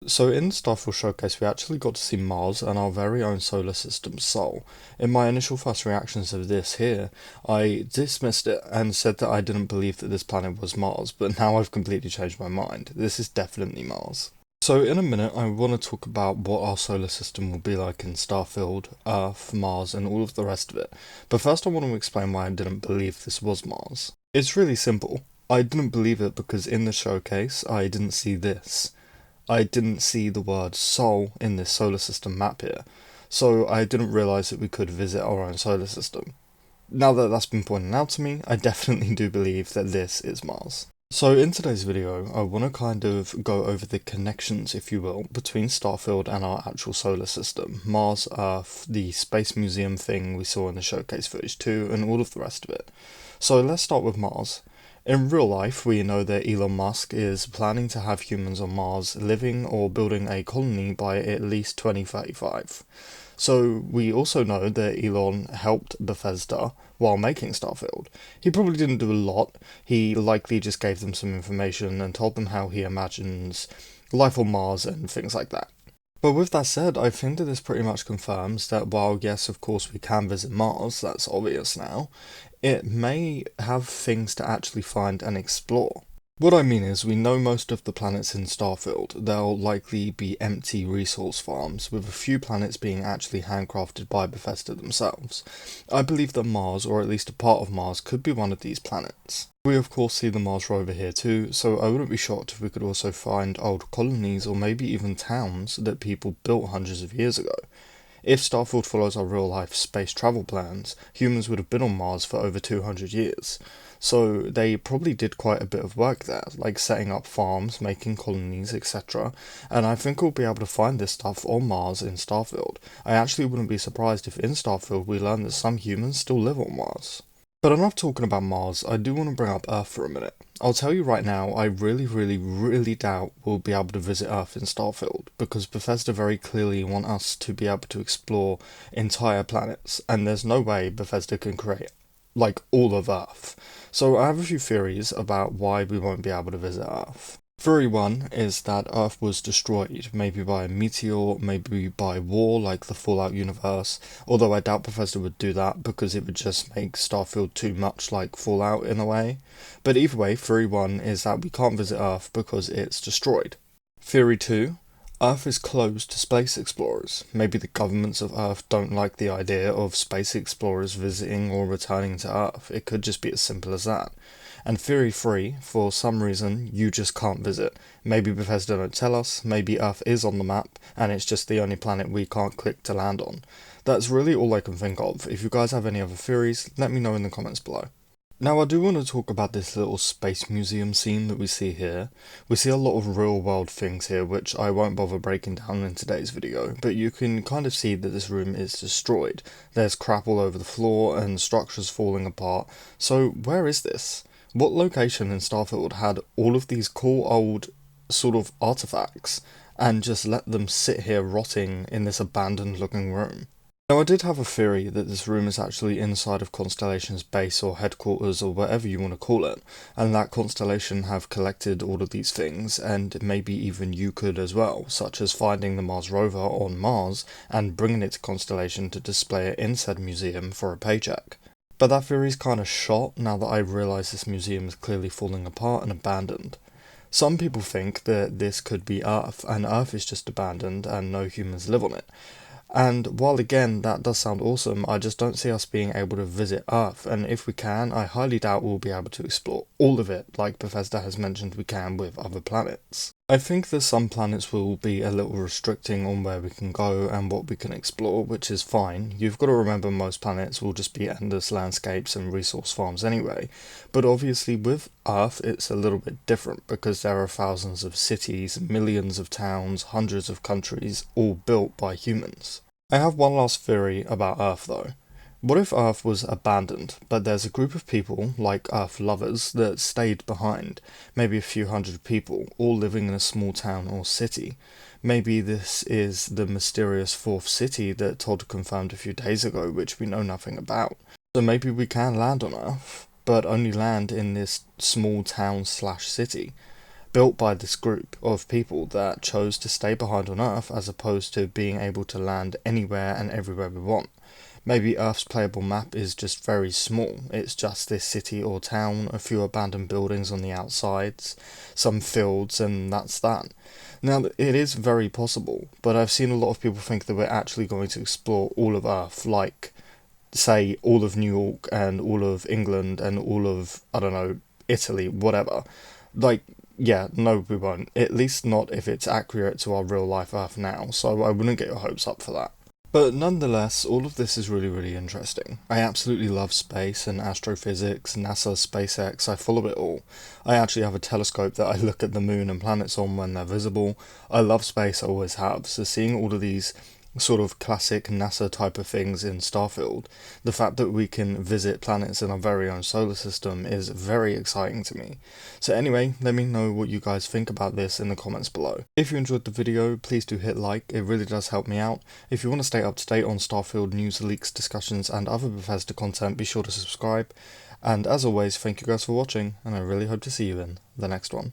So in the Starfield showcase, we actually got to see Mars and our very own solar system Sol. In my initial first reactions of this here, I dismissed it and said that I didn't believe that this planet was Mars, but now I've completely changed my mind. This is definitely Mars. So in a minute, I want to talk about what our solar system will be like in Starfield, Earth, Mars, and all of the rest of it. But first I want to explain why I didn't believe this was Mars. It's really simple. I didn't believe it because in the showcase, I didn't see this. I didn't see the word Sol in this solar system map here, so I didn't realise that we could visit our own solar system. Now that that's been pointed out to me, I definitely do believe that this is Mars. So in today's video, I want to kind of go over the connections, if you will, between Starfield and our actual solar system, Mars, Earth, the Space Museum thing we saw in the showcase footage too, and all of the rest of it. So let's start with Mars. In real life, we know that Elon Musk is planning to have humans on Mars living or building a colony by at least 2035. So we also know that Elon helped Bethesda while making Starfield. He probably didn't do a lot, he likely just gave them some information and told them how he imagines life on Mars and things like that. But with that said, I think that this pretty much confirms that while yes, of course we can visit Mars, that's obvious now, it may have things to actually find and explore. What I mean is, we know most of the planets in Starfield. They'll likely be empty resource farms, with a few planets being actually handcrafted by Bethesda themselves. I believe that Mars, or at least a part of Mars, could be one of these planets. We of course see the Mars rover here too, so I wouldn't be shocked if we could also find old colonies or maybe even towns that people built hundreds of years ago. If Starfield follows our real-life space travel plans, humans would have been on Mars for over 200 years. So they probably did quite a bit of work there, like setting up farms, making colonies, etc. And I think we'll be able to find this stuff on Mars in Starfield. I actually wouldn't be surprised if in Starfield we learn that some humans still live on Mars. But enough talking about Mars, I do want to bring up Earth for a minute. I'll tell you right now, I really doubt we'll be able to visit Earth in Starfield, because Bethesda very clearly want us to be able to explore entire planets, and there's no way Bethesda can create, like, all of Earth. So I have a few theories about why we won't be able to visit Earth. Theory 1 is that Earth was destroyed, maybe by a meteor, maybe by war like the Fallout universe, although I doubt Bethesda would do that because it would just make Starfield too much like Fallout in a way. But either way, Theory 1 is that we can't visit Earth because it's destroyed. Theory 2, Earth is closed to space explorers. Maybe the governments of Earth don't like the idea of space explorers visiting or returning to Earth. It could just be as simple as that. And Theory 3, for some reason, you just can't visit. Maybe Bethesda don't tell us, maybe Earth is on the map, and it's just the only planet we can't click to land on. That's really all I can think of. If you guys have any other theories, let me know in the comments below. Now I do want to talk about this little space museum scene that we see here. We see a lot of real world things here which I won't bother breaking down in today's video, but you can kind of see that this room is destroyed. There's crap all over the floor and structures falling apart, so where is this? What location in Starfield had all of these cool old sort of artifacts and just let them sit here rotting in this abandoned looking room? Now I did have a theory that this room is actually inside of Constellation's base or headquarters or whatever you want to call it, and that Constellation have collected all of these things, and maybe even you could as well, such as finding the Mars rover on Mars and bringing it to Constellation to display it in said museum for a paycheck. But that theory's kinda shot now that I realise this museum is clearly falling apart and abandoned. Some people think that this could be Earth, and Earth is just abandoned and no humans live on it. And while again that does sound awesome, I just don't see us being able to visit Earth, and if we can, I highly doubt we'll be able to explore all of it like Bethesda has mentioned we can with other planets. I think that some planets will be a little restricting on where we can go and what we can explore, which is fine. You've got to remember most planets will just be endless landscapes and resource farms anyway, but obviously with Earth it's a little bit different because there are thousands of cities, millions of towns, hundreds of countries, all built by humans. I have one last theory about Earth though. What if Earth was abandoned, but there's a group of people, like Earth lovers, that stayed behind, maybe a few hundred people, all living in a small town or city? Maybe this is the mysterious fourth city that Todd confirmed a few days ago, which we know nothing about. So maybe we can land on Earth, but only land in this small town slash city. built by this group of people that chose to stay behind on Earth as opposed to being able to land anywhere and everywhere we want. Maybe Earth's playable map is just very small. It's just this city or town, a few abandoned buildings on the outsides, some fields, and that's that. Now, it is very possible, but I've seen a lot of people think that we're actually going to explore all of Earth, like, say, all of New York and all of England and all of, I don't know, Italy, whatever. Like, yeah, no, we won't. At least not if it's accurate to our real life Earth now, so I wouldn't get your hopes up for that. But nonetheless, all of this is really, really interesting. I absolutely love space and astrophysics, NASA, SpaceX, I follow it all. I actually have a telescope that I look at the moon and planets on when they're visible. I love space, I always have, so seeing all of these sort of classic NASA type of things in Starfield, the fact that we can visit planets in our very own solar system is very exciting to me. So anyway, let me know what you guys think about this in the comments below. If you enjoyed the video, please do hit like, it really does help me out. If you want to stay up to date on Starfield news, leaks, discussions and other Bethesda content, be sure to subscribe. And as always, thank you guys for watching, and I really hope to see you in the next one.